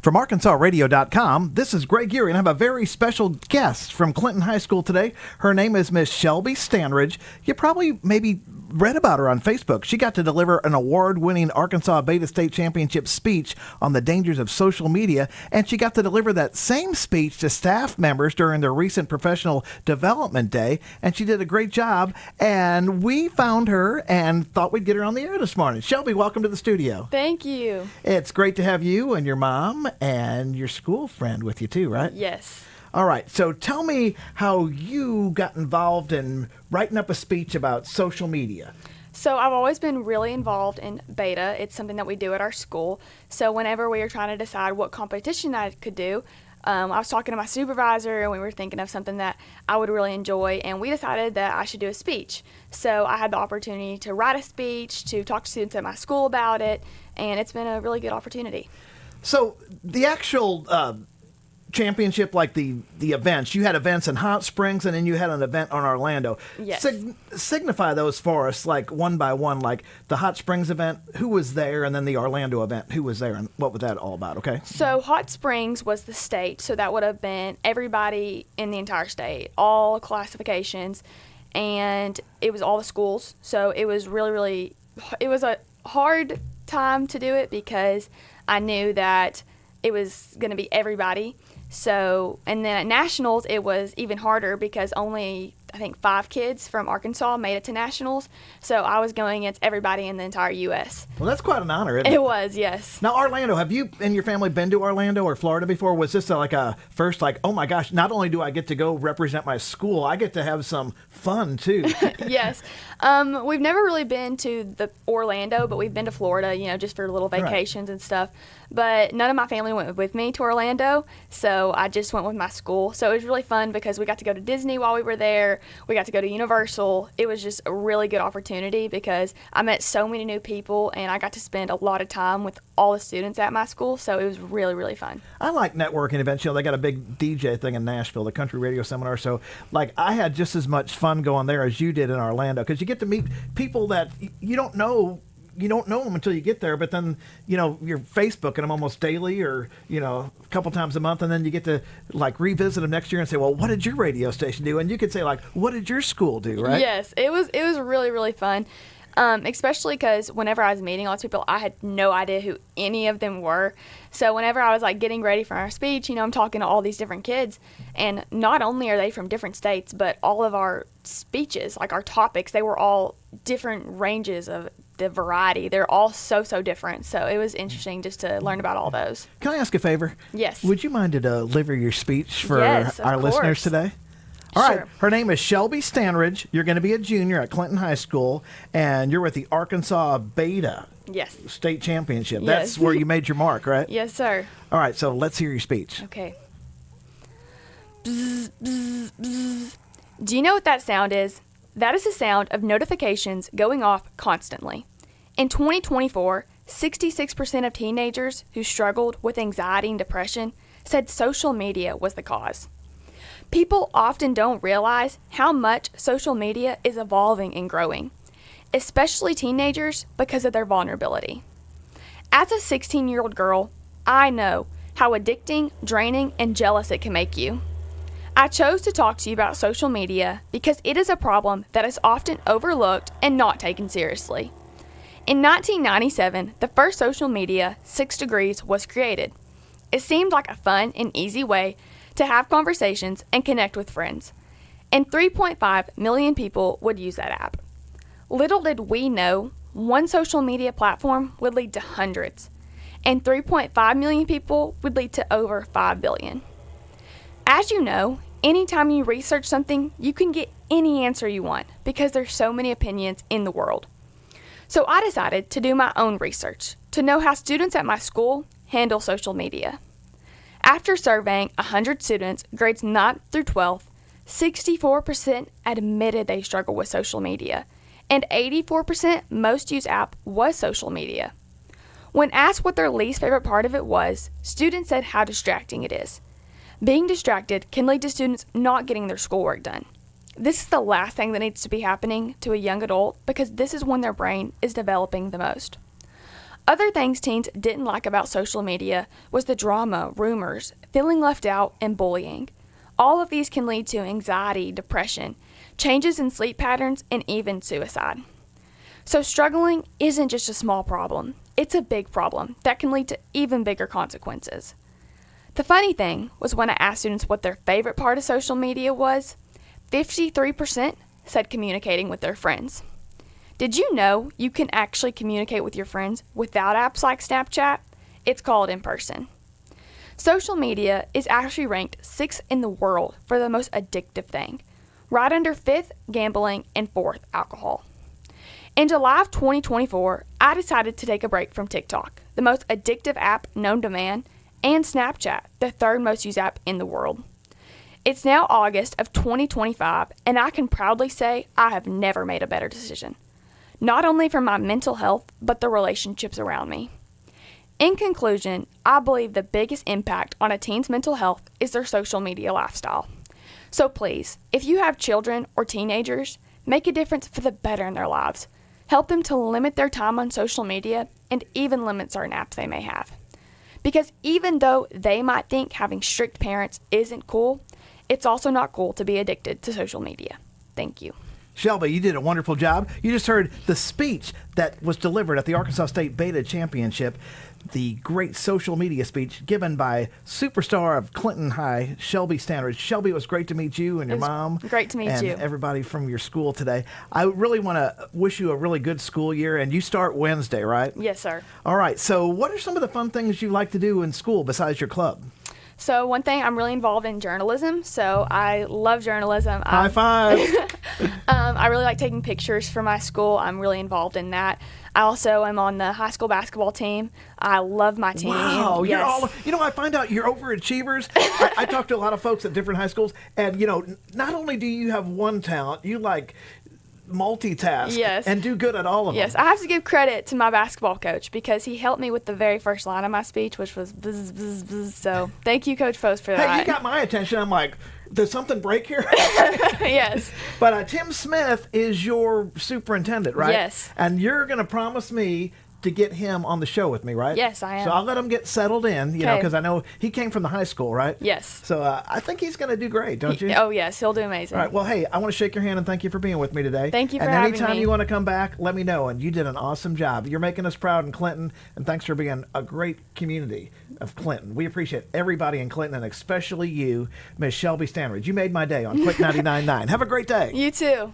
From ArkansasRadio.com, this is Greg Geary, and I have a very special guest from Clinton High School today. Her name is Miss Shelby Standridge. You probably maybe read about her on Facebook. She got to deliver an award-winning Arkansas Beta State Championship speech on the dangers of social media, and she got to deliver that same speech to staff members during their recent Professional Development Day, and she did a great job, and we found her and thought we'd get her on the air this morning. Shelby, welcome to the studio. Thank you. It's great to have you and your mom and your school friend with you too, right? Yes. All right, so tell me how you got involved in writing up a speech about social media. So I've always been really involved in beta. It's something that we do at our school. So whenever we were trying to decide what competition I could do, I was talking to my supervisor and we were thinking of something that I would really enjoy, and we decided that I should do a speech. So I had the opportunity to write a speech, to talk to students at my school about it, and it's been a really good opportunity. So the actual championship, like the events, you had events in Hot Springs and then you had an event on Orlando. Yes. Signify those for us, like one by one, like the Hot Springs event, who was there, and then the Orlando event, who was there, and what was that all about, okay? So Hot Springs was the state, so that would have been everybody in the entire state, all classifications, and it was all the schools. So it was really, it was a hard time to do it because I knew that it was going to be everybody. So, and then at nationals, it was even harder because only, I think, 5 kids from Arkansas made it to nationals. So I was going against everybody in the entire U.S. Well, that's quite an honor, isn't it? It was, yes. Now, Orlando, have you and your family been to Orlando or Florida before? Was this like a first, like, oh my gosh, not only do I get to go represent my school, I get to have some fun too. Yes. We've never really been to the Orlando, but we've been to Florida, just for little vacations and stuff. But none of my family went with me to Orlando, so I just went with my school. So it was really fun because we got to go to Disney while we were there. We got to go to Universal. It was just a really good opportunity because I met so many new people, and I got to spend a lot of time with all the students at my school, so it was really, really fun. I like networking events. They got a big DJ thing in Nashville, the Country Radio Seminar. So, I had just as much fun going there as you did in Orlando because you get to meet people that you don't know. You don't know them until you get there, but then, you're Facebooking them almost daily or, a couple times a month, and then you get to, revisit them next year and say, well, what did your radio station do? And you could say, what did your school do, right? Yes, it was really, really fun, especially because whenever I was meeting all these people, I had no idea who any of them were. So whenever I was, getting ready for our speech, I'm talking to all these different kids, and not only are they from different states, but all of our speeches, our topics, they were all different ranges of the variety. They're all so different. So it was interesting just to learn about all those. Can I ask a favor? Yes. Would you mind to deliver your speech for Yes, our of listeners course. today? All right. Sure. Her name is Shelby Standridge. You're going to be a junior at Clinton High School, and you're with the Arkansas Beta Yes. State Championship. Yes. That's where you made your mark, right? Yes, sir. All right. So let's hear your speech. Okay. Bzz, bzz, bzz. Do you know what that sound is? That is the sound of notifications going off constantly. In 2024, 66% of teenagers who struggled with anxiety and depression said social media was the cause. People often don't realize how much social media is evolving and growing, especially teenagers because of their vulnerability. As a 16-year-old girl, I know how addicting, draining, and jealous it can make you. I chose to talk to you about social media because it is a problem that is often overlooked and not taken seriously. In 1997, the first social media, 6 Degrees, was created. It seemed like a fun and easy way to have conversations and connect with friends, and 3.5 million people would use that app. Little did we know, one social media platform would lead to hundreds, and 3.5 million people would lead to over 5 billion. As you know, anytime you research something, you can get any answer you want because there's so many opinions in the world. So I decided to do my own research to know how students at my school handle social media. After surveying 100 students, grades 9th through 12th, 64% admitted they struggle with social media, and 84% most used app was social media. When asked what their least favorite part of it was, students said how distracting it is. Being distracted can lead to students not getting their schoolwork done. This is the last thing that needs to be happening to a young adult because this is when their brain is developing the most. Other things teens didn't like about social media was the drama, rumors, feeling left out, and bullying. All of these can lead to anxiety, depression, changes in sleep patterns, and even suicide. So struggling isn't just a small problem. It's a big problem that can lead to even bigger consequences. The funny thing was when I asked students what their favorite part of social media was, 53% said communicating with their friends. Did you know you can actually communicate with your friends without apps like Snapchat? It's called in person. Social media is actually ranked 6th in the world for the most addictive thing, right under 5th, gambling, and 4th, alcohol. In July of 2024, I decided to take a break from TikTok, the most addictive app known to man, and Snapchat, the 3rd most used app in the world. It's now August of 2025, and I can proudly say I have never made a better decision. Not only for my mental health, but the relationships around me. In conclusion, I believe the biggest impact on a teen's mental health is their social media lifestyle. So please, if you have children or teenagers, make a difference for the better in their lives. Help them to limit their time on social media and even limit certain apps they may have. Because even though they might think having strict parents isn't cool, it's also not cool to be addicted to social media. Thank you. Shelby, you did a wonderful job. You just heard the speech that was delivered at the Arkansas State Beta Championship, the great social media speech given by superstar of Clinton High, Shelby Standridge. Shelby, it was great to meet you and your mom. Great to meet and you. Everybody from your school today. I really want to wish you a really good school year, and you start Wednesday, right? Yes, sir. All right. So what are some of the fun things you like to do in school besides your club? So one thing, I'm really involved in journalism, so I love journalism. High five. I really like taking pictures for my school. I'm really involved in that. I also am on the high school basketball team. I love my team. Wow, Yes. I find out you're overachievers. I talk to a lot of folks at different high schools, and, not only do you have one talent, you multitask Yes. and do good at all of Yes, them. I have to give credit to my basketball coach because he helped me with the very first line of my speech, which was bzz, bzz, bzz. So thank you, Coach Post, for Hey, that. you got my attention. I'm like, does something break here? Yes. But Tim Smith is your superintendent, right? Yes. And you're going to promise me to get him on the show with me, right? Yes, I am. So I'll let him get settled in, Okay. because I know he came from the high school, right? Yes. So I think he's going to do great, don't you? Oh, yes, he'll do amazing. All right. Well, hey, I want to shake your hand and thank you for being with me today. Thank you for and having anytime me. you want to come back, let me know. And you did an awesome job. You're making us proud in Clinton, and thanks for being a great community of Clinton. We appreciate everybody in Clinton, and especially you, Miss Shelby Standridge. You made my day on Kwick 99.9. Have a great day. You too.